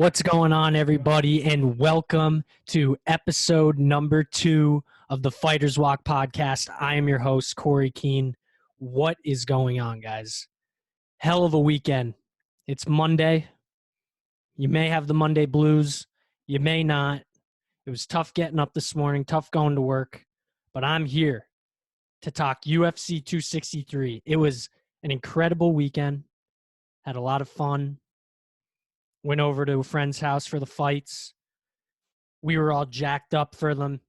What's going on, everybody, and welcome to episode number 2 of the Fighters Walk podcast. I am your host, Corey Keene. What is going on, guys? Hell of a weekend. It's Monday. You may have the Monday blues. You may not. It was tough getting up this morning, tough going to work, but I'm here to talk UFC 263. It was an incredible weekend. Had a lot of fun. Went over to a friend's house for the fights. We were all jacked up for them.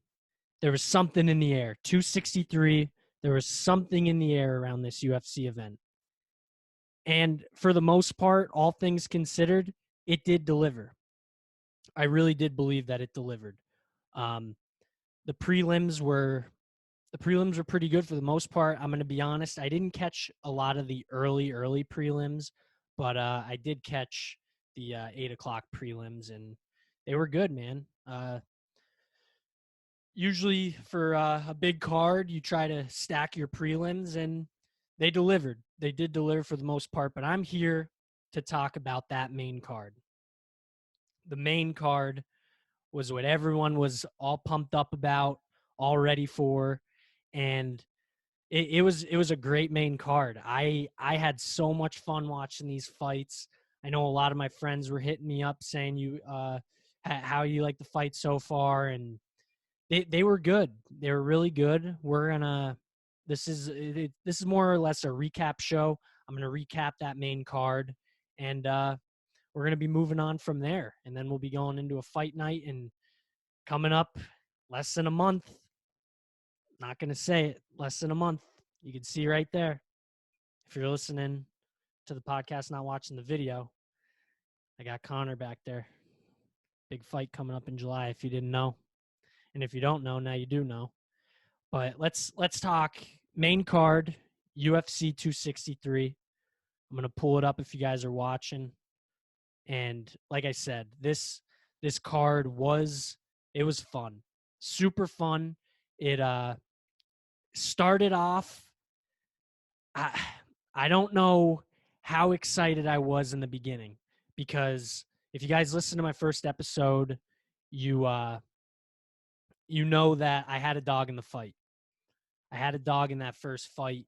There was something in the air. 263, there was something in the air around this UFC event. And for the most part, all things considered, it did deliver. I really did believe that it delivered. The prelims were pretty good for the most part. I'm going to be honest. I didn't catch a lot of the early prelims, but I did catch the 8 o'clock prelims, and they were good, man. Usually for a big card, you try to stack your prelims, and they delivered. They did deliver for the most part, but I'm here to talk about that main card. The main card was what everyone was all pumped up about, all ready for, and it was a great main card. I had so much fun watching these fights. I know a lot of my friends were hitting me up saying how you like the fight so far, and they were good. They were really good. This is more or less a recap show. I'm gonna recap that main card, and we're gonna be moving on from there. And then we'll be going into a fight night, and coming up less than a month. Not gonna say it. Less than a month. You can see right there. If you're listening to the podcast, not watching the video, I got Connor back there. Big fight coming up in July. If you didn't know. And if you don't know, now you do know. But let's talk main card, UFC 263. I'm going to pull it up if you guys are watching. And like I said, this card was fun. Super fun. It started off, I don't know how excited I was in the beginning, because if you guys listen to my first episode, you know that I had a dog in the fight. I had a dog in that first fight,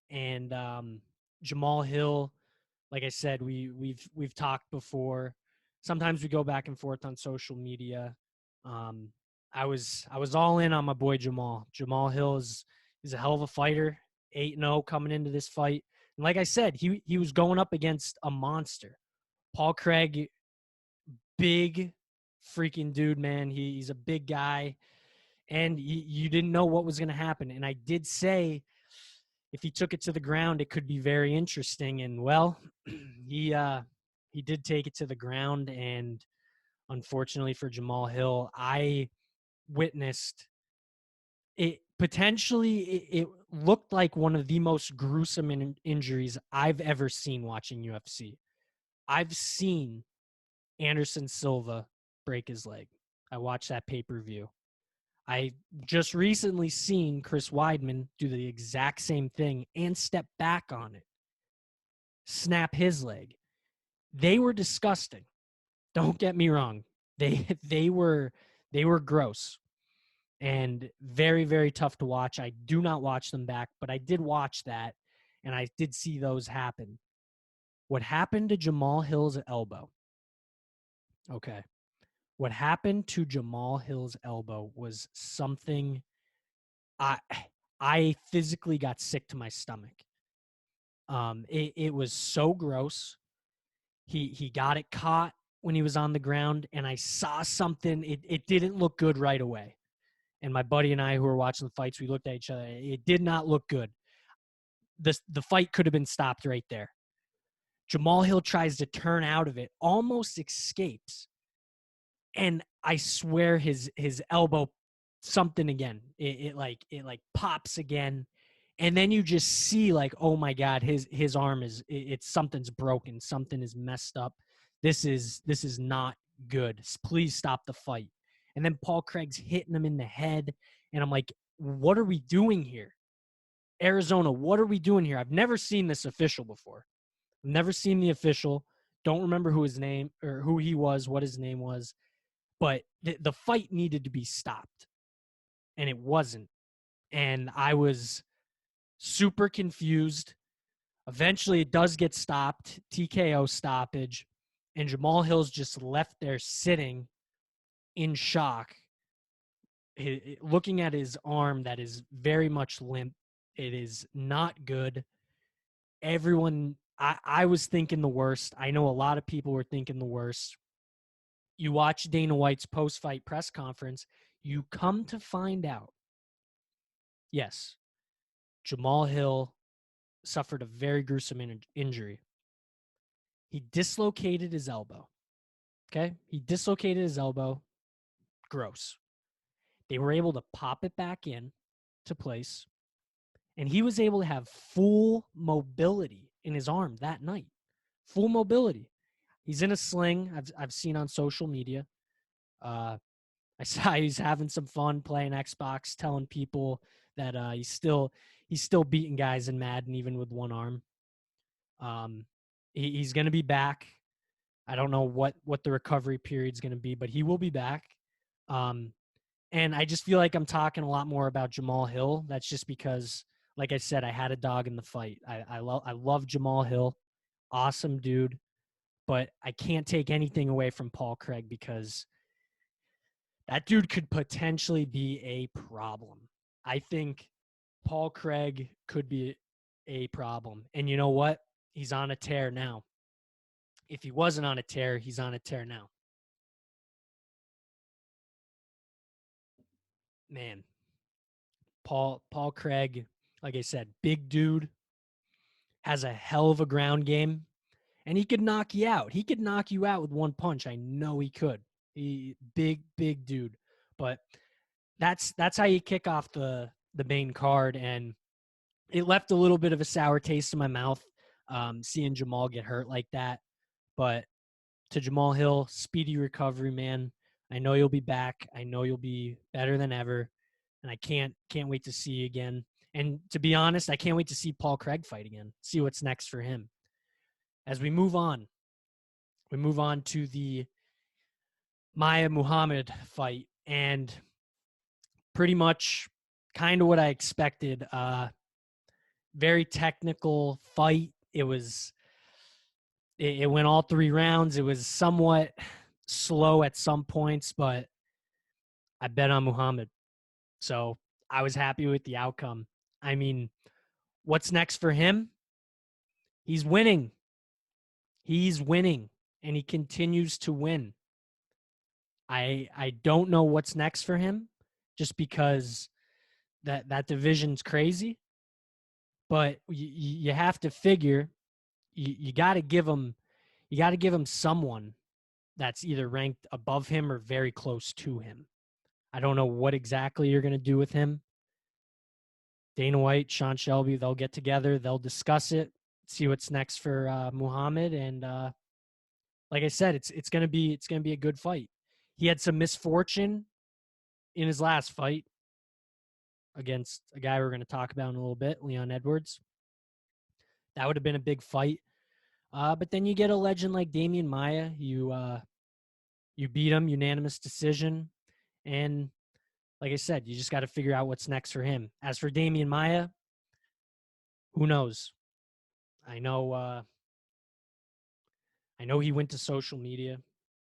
and Jamal Hill, like I said, we've talked before. Sometimes we go back and forth on social media. I was all in on my boy Jamal. Jamal Hill is a hell of a fighter. 8-0 coming into this fight, and like I said, he was going up against a monster. Paul Craig, big freaking dude, man. He's a big guy. And you didn't know what was going to happen. And I did say, if he took it to the ground, it could be very interesting. And well, he did take it to the ground. And unfortunately for Jamal Hill, I witnessed it. Potentially, it looked like one of the most gruesome injuries I've ever seen watching UFC. I've seen Anderson Silva break his leg. I watched that pay-per-view. I just recently seen Chris Weidman do the exact same thing and step back on it, snap his leg. They were disgusting. Don't get me wrong. They were gross and very, very tough to watch. I do not watch them back, but I did watch that, and I did see those happen. What happened to Jamal Hill's elbow? Okay. What happened to Jamal Hill's elbow was something I physically got sick to my stomach. It was so gross. He got it caught when he was on the ground, and I saw something. It didn't look good right away. And my buddy and I, who were watching the fights, we looked at each other. It did not look good. The fight could have been stopped right there. Jamal Hill tries to turn out of it, almost escapes, and I swear his elbow something again. It pops again, and then you just see, like, oh my God, his arm it's something's broken, something is messed up. This is not good. Please stop the fight. And then Paul Craig's hitting him in the head, and I'm like, what are we doing here? Arizona, what are we doing here? I've never seen this official before. I've never seen the official Don't remember who his name or who he was, what his name was, but the fight needed to be stopped, and it wasn't. And I was super confused. Eventually, it does get stopped, TKO stoppage, and Jamal Hill's just left there sitting in shock, looking at his arm that is very much limp. It is not good. Everyone, I was thinking the worst. I know a lot of people were thinking the worst. You watch Dana White's post-fight press conference, you come to find out, yes, Jamal Hill suffered a very gruesome injury. He dislocated his elbow. Okay? He dislocated his elbow. Gross. They were able to pop it back in to place, and he was able to have full mobility in his arm that night. Full mobility. He's in a sling. I've seen on social media. I saw he's having some fun playing Xbox, telling people that he's still beating guys in Madden even with one arm. He's going to be back. I don't know what the recovery period is going to be, but he will be back. And I just feel like I'm talking a lot more about Jamal Hill. That's just because, like I said, I had a dog in the fight. I love Jamal Hill, awesome dude, but I can't take anything away from Paul Craig because that dude could potentially be a problem. I think Paul Craig could be a problem. And you know what? He's on a tear now. If he wasn't on a tear, he's on a tear now. Man, Paul Craig, like I said, big dude, has a hell of a ground game, and he could knock you out. He could knock you out with one punch. I know he could. He big dude. But that's how you kick off the main card, and it left a little bit of a sour taste in my mouth, seeing Jamal get hurt like that. But to Jamal Hill, speedy recovery, man. I know you'll be back. I know you'll be better than ever, and I can't wait to see you again. And to be honest, I can't wait to see Paul Craig fight again. See what's next for him. As we move on to the Maya Muhammad fight, and pretty much kind of what I expected. Very technical fight. It went all 3 rounds. It was somewhat slow at some points, but I bet on Muhammad. So I was happy with the outcome. I mean, what's next for him? He's winning. He's winning, and he continues to win. I don't know what's next for him, just because that division's crazy. But you have to figure you got to give him someone that's either ranked above him or very close to him. I don't know what exactly you're going to do with him. Dana White, Sean Shelby, they'll get together, they'll discuss it, see what's next for Muhammad, and like I said, it's going to be a good fight. He had some misfortune in his last fight against a guy we're going to talk about in a little bit, Leon Edwards. That would have been a big fight. But then you get a legend like Damian Maia. You beat him, unanimous decision. And like I said, you just got to figure out what's next for him. As for Damian Maia, who knows? I know he went to social media,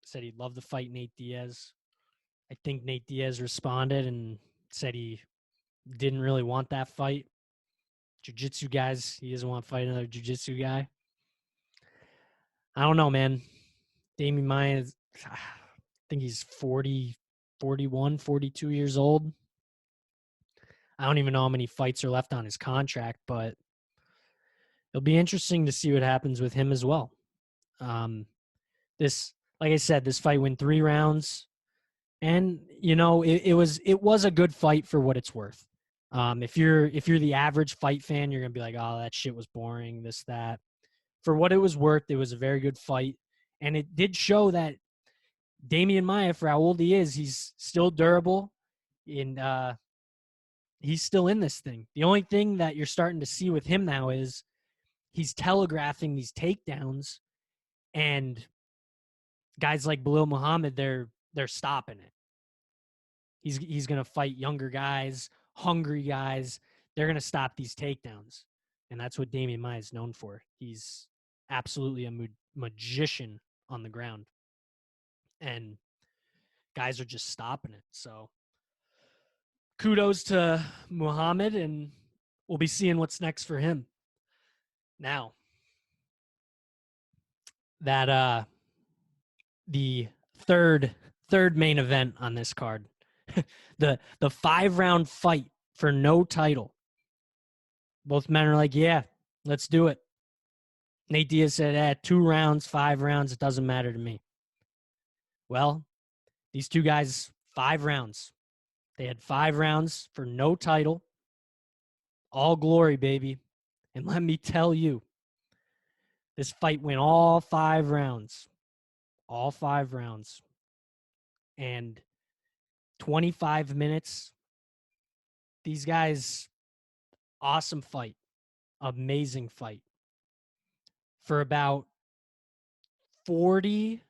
said he'd love to fight Nate Diaz. I think Nate Diaz responded and said he didn't really want that fight. Jiu-jitsu guys, he doesn't want to fight another jiu-jitsu guy. I don't know, man. Damian Maia, I think he's 40, 41, 42 years old. I don't even know how many fights are left on his contract, but it'll be interesting to see what happens with him as well. This, like I said, this fight went 3 rounds, and you know it was a good fight for what it's worth. If you're the average fight fan, you're gonna be like, oh, that shit was boring, this that. For what it was worth, it was a very good fight, and it did show that Damian Maia, for how old he is, he's still durable, and he's still in this thing. The only thing that you're starting to see with him now is he's telegraphing these takedowns, And guys like Belal Muhammad, they're stopping it. He's going to fight younger guys, hungry guys. They're going to stop these takedowns. And that's what Damian Maia is known for. He's absolutely a magician on the ground. And guys are just stopping it. So kudos to Muhammad, and we'll be seeing what's next for him. Now, that the third main event on this card, the 5-round fight for no title. Both men are like, yeah, let's do it. Nate Diaz said, 2 rounds, 5 rounds, it doesn't matter to me. Well, these two guys, 5 rounds. They had 5 rounds for no title. All glory, baby. And let me tell you, this fight went all 5 rounds. All 5 rounds. And 25 minutes. These guys, awesome fight. Amazing fight. For about 40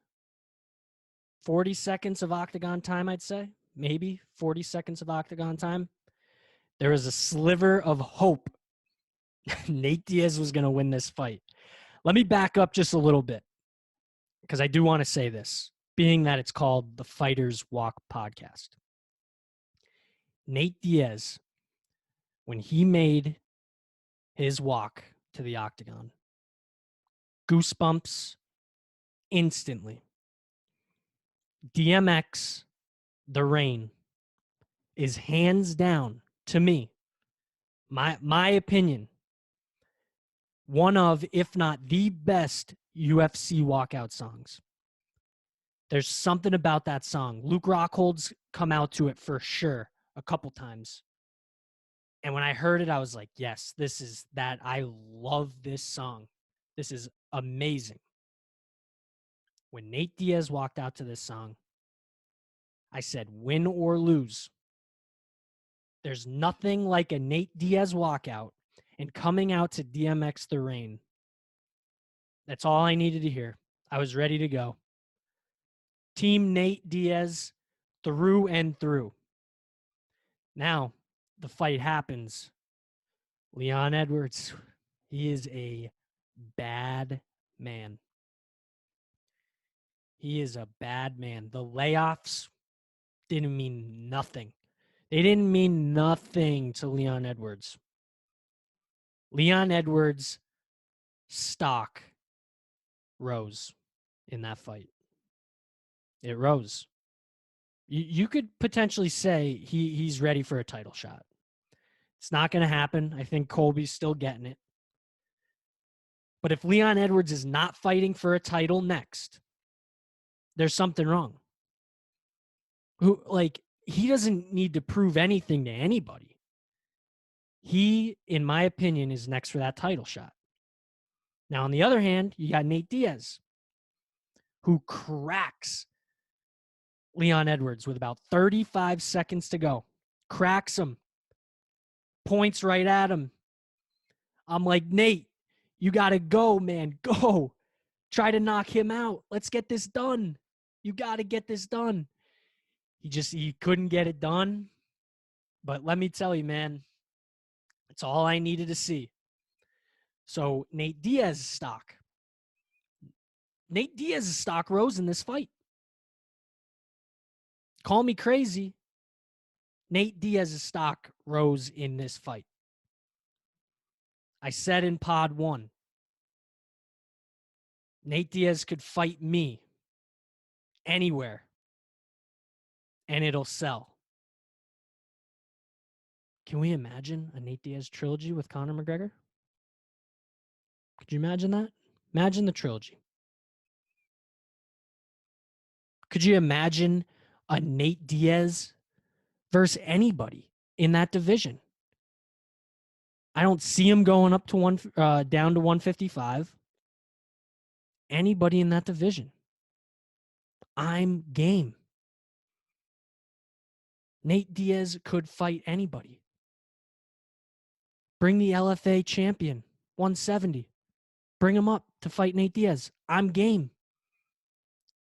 seconds of octagon time, I'd say. Maybe 40 seconds of octagon time. There was a sliver of hope Nate Diaz was going to win this fight. Let me back up just a little bit, because I do want to say this, being that it's called the Fighters Walk Podcast. Nate Diaz, when he made his walk to the octagon, goosebumps instantly. DMX, The Reign, is hands down, to me, my opinion, one of, if not the best UFC walkout songs. There's something about that song. Luke Rockhold's come out to it for sure a couple times. And when I heard it, I was like, yes, this is that. I love this song. This is amazing. When Nate Diaz walked out to this song, I said, win or lose. There's nothing like a Nate Diaz walkout and coming out to DMX The Reign. That's all I needed to hear. I was ready to go. Team Nate Diaz through and through. Now, the fight happens. Leon Edwards, he is a bad man. He is a bad man. The layoffs didn't mean nothing. They didn't mean nothing to Leon Edwards. Leon Edwards' stock rose in that fight. It rose. You could potentially say he's ready for a title shot. It's not going to happen. I think Colby's still getting it. But if Leon Edwards is not fighting for a title next, there's something wrong. He doesn't need to prove anything to anybody. He, in my opinion, is next for that title shot. Now, on the other hand, you got Nate Diaz, who cracks Leon Edwards with about 35 seconds to go. Cracks him. Points right at him. I'm like, Nate, you got to go, man. Go. Try to knock him out. Let's get this done. You got to get this done. He couldn't get it done. But let me tell you, man, it's all I needed to see. So Nate Diaz's stock rose in this fight. Call me crazy. Nate Diaz's stock rose in this fight. I said in pod 1, Nate Diaz could fight me anywhere, and it'll sell. Can we imagine a Nate Diaz trilogy with Conor McGregor? Could you imagine that? Imagine the trilogy. Could you imagine a Nate Diaz versus anybody in that division? I don't see him going up to down to 155. Anybody in that division. I'm game. Nate Diaz could fight anybody. Bring the LFA champion, 170. Bring him up. to fight Nate Diaz. I'm game.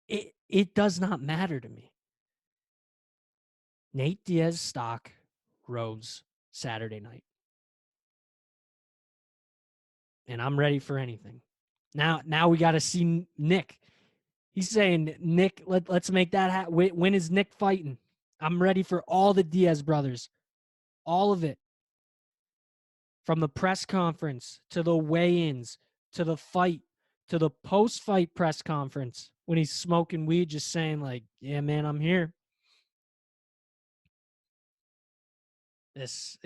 It does not matter to me. Nate Diaz stock rose Saturday night. And I'm ready for anything. Now we got to see Nick. He's saying, Nick, let's make that happen. When is Nick fighting? I'm ready for all the Diaz brothers. All of it. From the press conference to the weigh-ins to the fight to the post-fight press conference when he's smoking weed, just saying like, yeah, man, I'm here. It's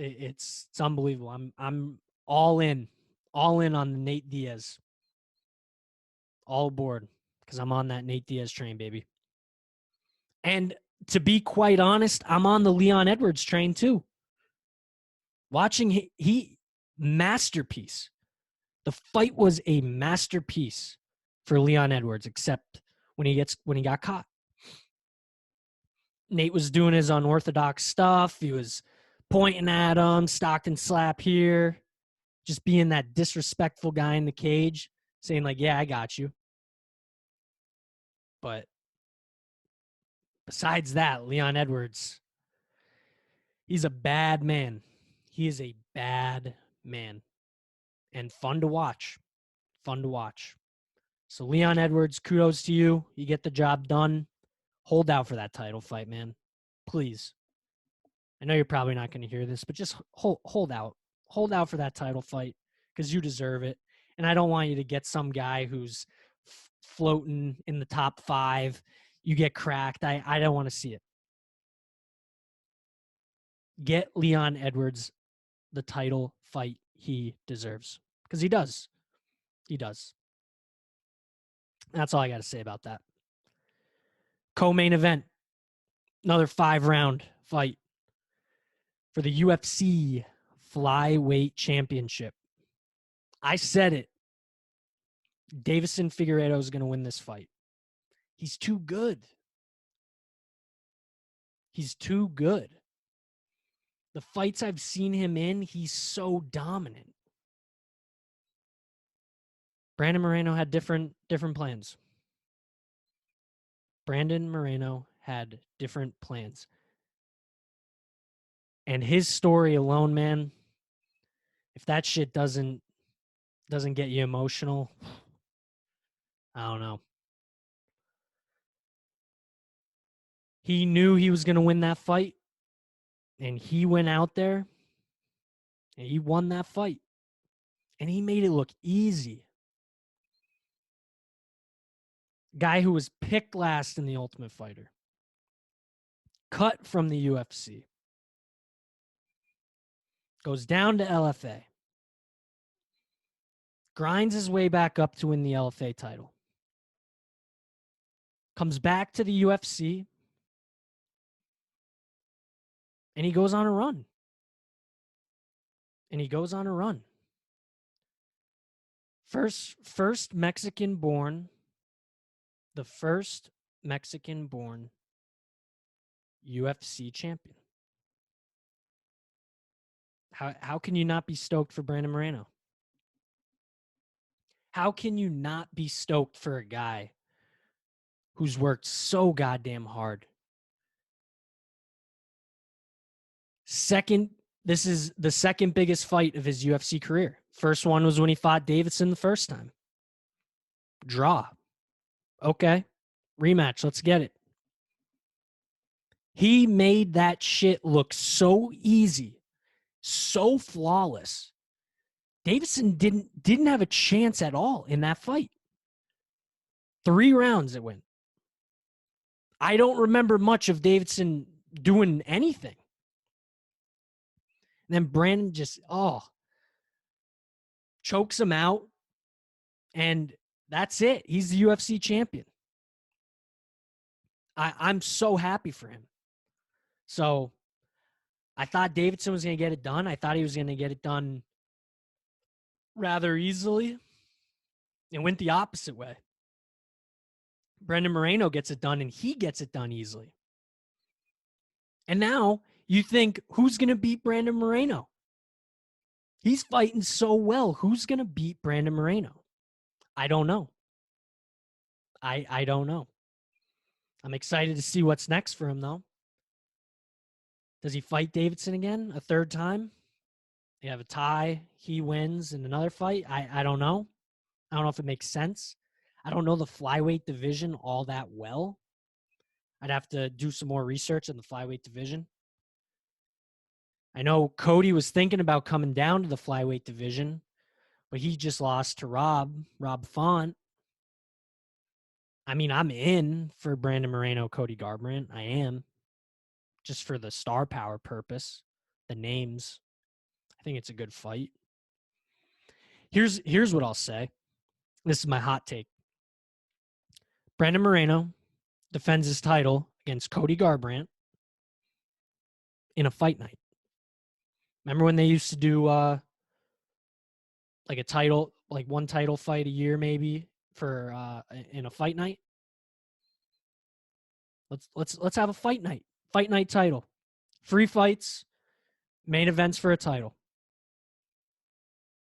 unbelievable. I'm all in on the Nate Diaz. All aboard because I'm on that Nate Diaz train, baby. And to be quite honest, I'm on the Leon Edwards train too. Watching he masterpiece. The fight was a masterpiece for Leon Edwards, except when he got caught. Nate was doing his unorthodox stuff. He was pointing at him, Stockton slap here, just being that disrespectful guy in the cage, saying like, yeah, I got you. But besides that, Leon Edwards, he's a bad man. He is a bad man and fun to watch. Fun to watch. So Leon Edwards, kudos to you. You get the job done. Hold out for that title fight, man. Please. I know you're probably not going to hear this, but just hold out. Hold out for that title fight because you deserve it. And I don't want you to get some guy who's floating in the top 5. You get cracked. I don't want to see it. Get Leon Edwards the title fight he deserves because he does. He does. That's all I got to say about that. Co-main event, another 5-round fight for the UFC Flyweight Championship. I said it. Davison Figueiredo is going to win this fight. He's too good. He's too good. The fights I've seen him in, he's so dominant. Brandon Moreno had different plans. Brandon Moreno had different plans. And his story alone, man, if that shit doesn't get you emotional, I don't know. He knew he was going to win that fight, and he went out there and he won that fight. And he made it look easy. Guy who was picked last in the Ultimate Fighter. Cut from the UFC. Goes down to LFA. Grinds his way back up to win the LFA title. Comes back to the UFC. And he goes on a run. First Mexican born. The first Mexican born UFC champion. How can you not be stoked for Brandon Moreno? How can you not be stoked for a guy who's worked so goddamn hard? This is the second biggest fight of his UFC career. First one was when he fought Davidson the first time. Draw. Okay. Rematch. Let's get it. He made that shit look so easy, so flawless. Davidson didn't have a chance at all in that fight. 3 rounds it went. I don't remember much of Davidson doing anything. And then Brandon just, chokes him out. And that's it. He's the UFC champion. I'm so happy for him. So I thought Davidson was going to get it done. I thought he was going to get it done rather easily. It went the opposite way. Brandon Moreno gets it done, and he gets it done easily. And now you think, who's going to beat Brandon Moreno? He's fighting so well. Who's going to beat Brandon Moreno? I don't know. I don't know. I'm excited to see what's next for him, though. Does he fight Davidson again a third time? They have a tie. He wins in another fight. I don't know. I don't know if it makes sense. I don't know the flyweight division all that well. I'd have to do some more research in the flyweight division. I know Cody was thinking about coming down to the flyweight division, but he just lost to Rob Font. I mean, I'm in for Brandon Moreno, Cody Garbrandt. I am, just for the star power purpose, the names. I think it's a good fight. Here's what I'll say. This is my hot take. Brandon Moreno defends his title against Cody Garbrandt in a fight night. Remember when they used to do like a title, like one title fight a year maybe for in a fight night? Let's have a fight night. Fight night title. Free fights, main events for a title.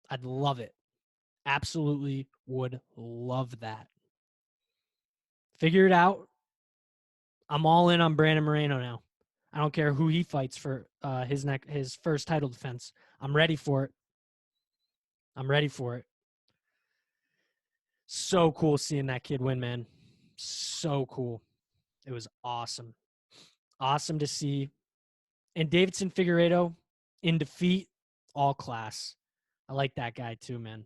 I'd love it. Absolutely would love that. Figure it out. I'm all in on Brandon Moreno now. I don't care who he fights for his first title defense. I'm ready for it. I'm ready for it. So cool seeing that kid win, man. So cool. It was awesome. Awesome to see. And Davidson Figueiredo in defeat, all class. I like that guy too, man.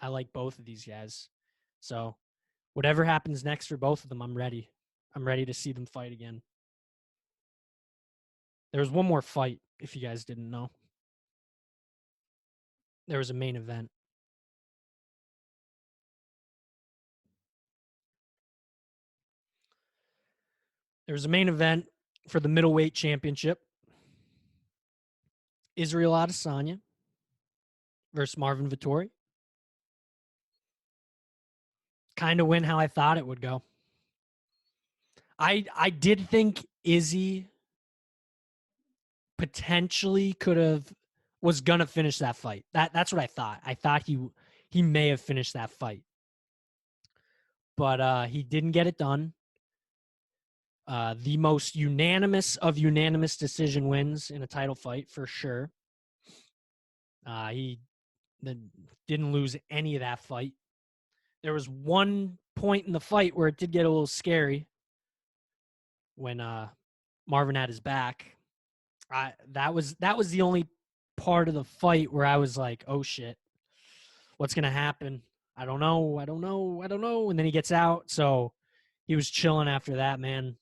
I like both of these guys. So whatever happens next for both of them, I'm ready. I'm ready to see them fight again. There was one more fight, if you guys didn't know. There was a main event. There was a main event for the middleweight championship. Israel Adesanya versus Marvin Vettori. Kind of went how I thought it would go. I did think Izzy potentially was gonna finish that fight. That's what I thought. I thought he may have finished that fight, but he didn't get it done. The most unanimous of unanimous decision wins in a title fight for sure. He didn't lose any of that fight. There was one point in the fight where it did get a little scary when Marvin had his back. That was the only part of the fight where I was like, "Oh shit, what's gonna happen? I don't know. And then he gets out, so he was chilling after that, man.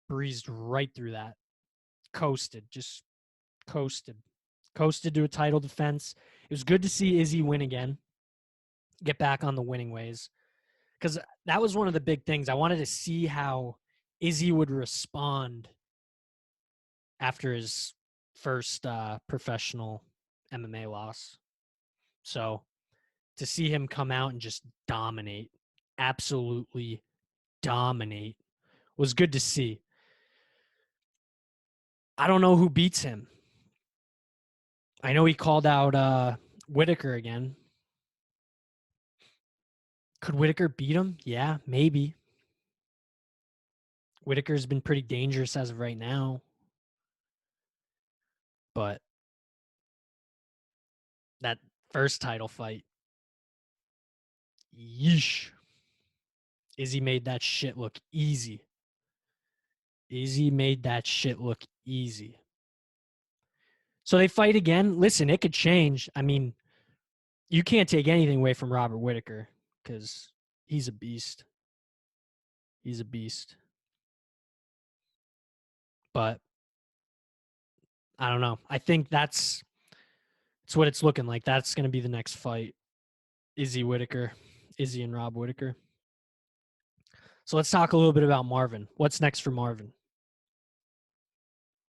Breezed right through that. Just coasted. Coasted to a title defense. It was good to see Izzy win again. Get back on the winning ways. Because that was one of the big things. I wanted to see how Izzy would respond after his first professional MMA loss. So to see him come out and just dominate, absolutely dominate, was good to see. I don't know who beats him. I know he called out Whitaker again. Could Whitaker beat him? Yeah, maybe. Whitaker's been pretty dangerous as of right now. But that first title fight, yeesh. Izzy made that shit look easy. Izzy made that shit look easy. So they fight again. Listen, it could change. I mean, you can't take anything away from Robert Whitaker because he's a beast. He's a beast. But I don't know. I think that's what it's looking like. That's going to be the next fight. Izzy Whitaker, Izzy and Rob Whitaker. So let's talk a little bit about Marvin. What's next for Marvin?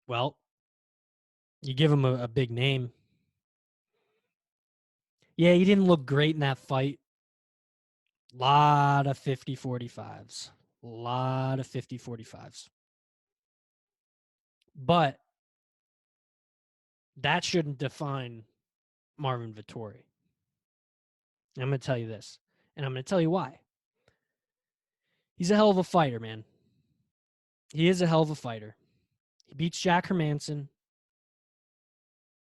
Well, you give him a big name. Yeah, he didn't look great in that fight. Lot of 50-45s. Lot of 50-45s. But that shouldn't define Marvin Vettori. I'm going to tell you this. And I'm going to tell you why. He's a hell of a fighter, man. He is a hell of a fighter. He beats Jack Hermanson,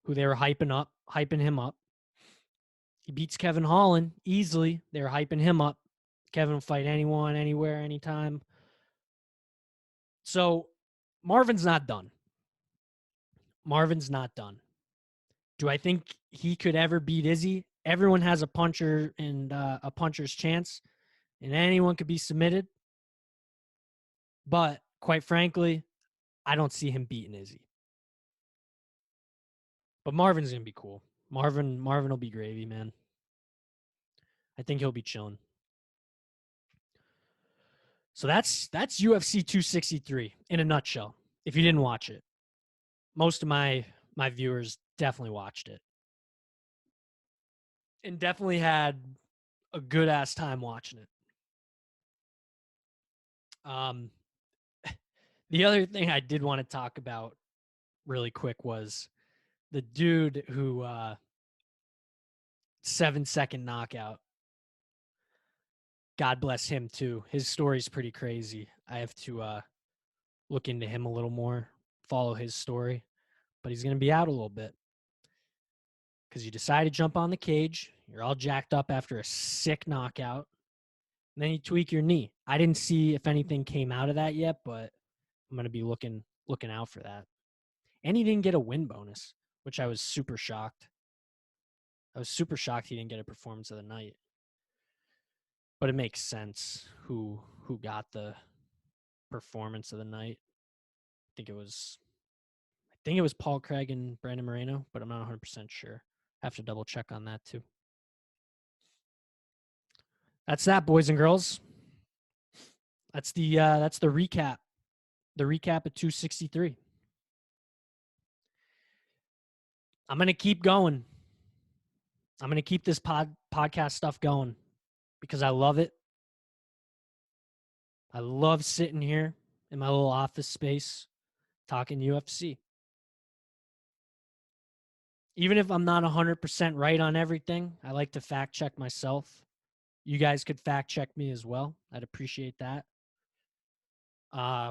who they were hyping him up. He beats Kevin Holland easily. They were hyping him up. Kevin will fight anyone, anywhere, anytime. So Marvin's not done. Marvin's not done. Do I think he could ever beat Izzy? Everyone has a puncher and a puncher's chance, and anyone could be submitted. But quite frankly, I don't see him beating Izzy. But Marvin's gonna be cool. Marvin will be gravy, man. I think he'll be chilling. So that's UFC 263 in a nutshell. If you didn't watch it, most of my viewers definitely watched it, and definitely had a good ass time watching it. The other thing I did want to talk about really quick was the dude who 7-second knockout. God bless him too. His story's pretty crazy. I have to look into him a little more, follow his story. But he's going to be out a little bit because you decide to jump on the cage. You're all jacked up after a sick knockout. And then you tweak your knee. I didn't see if anything came out of that yet, but I'm going to be looking out for that. And he didn't get a win bonus, which I was super shocked. I was super shocked he didn't get a performance of the night. But it makes sense who got the performance of the night. I think it was Paul Craig and Brandon Moreno, but I'm not 100% sure. I have to double check on that too. That's that, boys and girls. That's the recap. The recap of 263. I'm gonna keep going. I'm gonna keep this podcast stuff going because I love it. I love sitting here in my little office space talking UFC. Even if I'm not 100% right on everything, I like to fact check myself. You guys could fact check me as well. I'd appreciate that.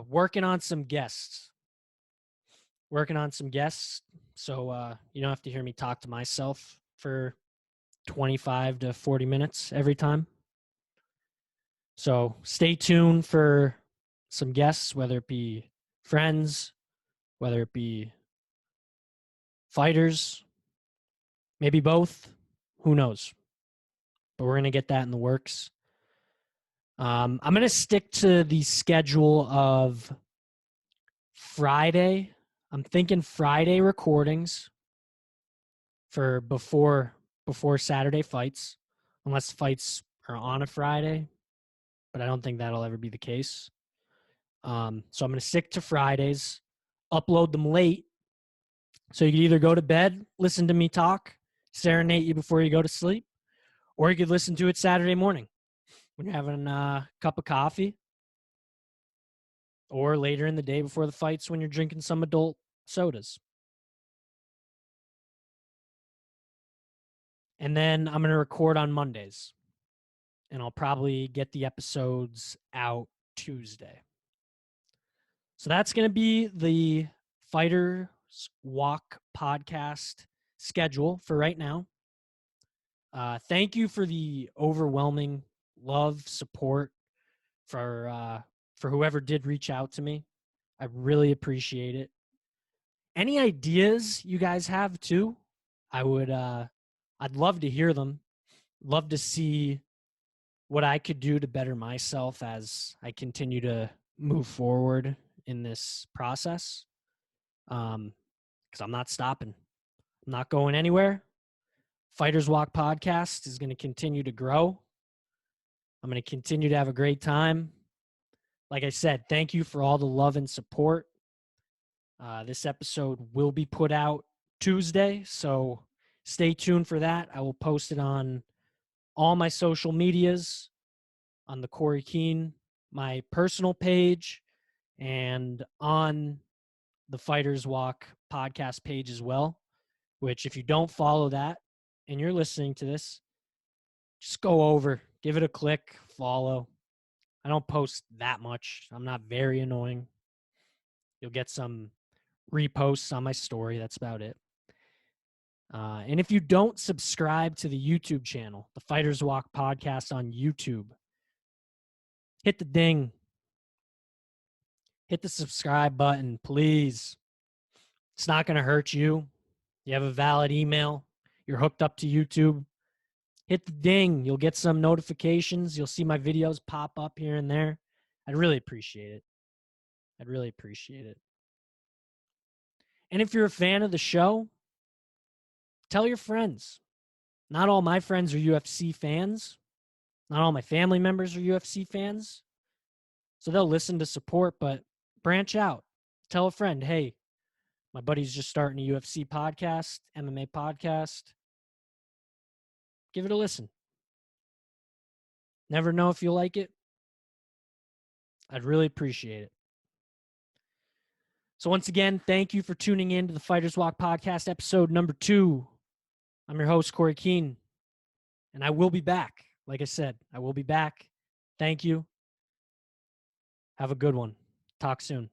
Working on some guests. So you don't have to hear me talk to myself for 25 to 40 minutes every time. So stay tuned for some guests, whether it be friends, whether it be fighters, maybe both. Who knows? But we're going to get that in the works. I'm going to stick to the schedule of Friday. I'm thinking Friday recordings for before Saturday fights, unless fights are on a Friday, but I don't think that'll ever be the case. So I'm going to stick to Fridays, upload them late, so you could either go to bed, listen to me talk, serenade you before you go to sleep, or you could listen to it Saturday morning when you're having a cup of coffee, or later in the day before the fights when you're drinking some adult sodas. And then I'm going to record on Mondays, and I'll probably get the episodes out Tuesday. So that's going to be the Fighters Walk podcast schedule for right now. Thank you for the overwhelming love, support for whoever did reach out to me. I really appreciate it. Any ideas you guys have too? I'd love to hear them. Love to see what I could do to better myself as I continue to move forward in this process. Because I'm not stopping. I'm not going anywhere. Fighters Walk podcast is going to continue to grow. I'm going to continue to have a great time. Like I said, thank you for all the love and support. This episode will be put out Tuesday, so stay tuned for that. I will post it on all my social medias, on the Corey Keene, my personal page, and on the Fighters Walk podcast page as well, which if you don't follow that and you're listening to this, just go over, give it a click, follow. I don't post that much. I'm not very annoying. You'll get some reposts on my story. That's about it. And if you don't subscribe to the YouTube channel, the Fighters Walk podcast on YouTube, hit the ding, hit the subscribe button, please. It's not going to hurt you. You have a valid email, you're hooked up to YouTube. Hit the ding. You'll get some notifications. You'll see my videos pop up here and there. I'd really appreciate it. I'd really appreciate it. And if you're a fan of the show, tell your friends. Not all my friends are UFC fans. Not all my family members are UFC fans. So they'll listen to support, but branch out. Tell a friend, hey, my buddy's just starting a UFC podcast, MMA podcast. Give it a listen. Never know if you'll like it. I'd really appreciate it. So once again, thank you for tuning in to the Fighters Walk podcast, episode number 2. I'm your host, Corey Keene, and I will be back. Like I said, I will be back. Thank you. Have a good one. Talk soon.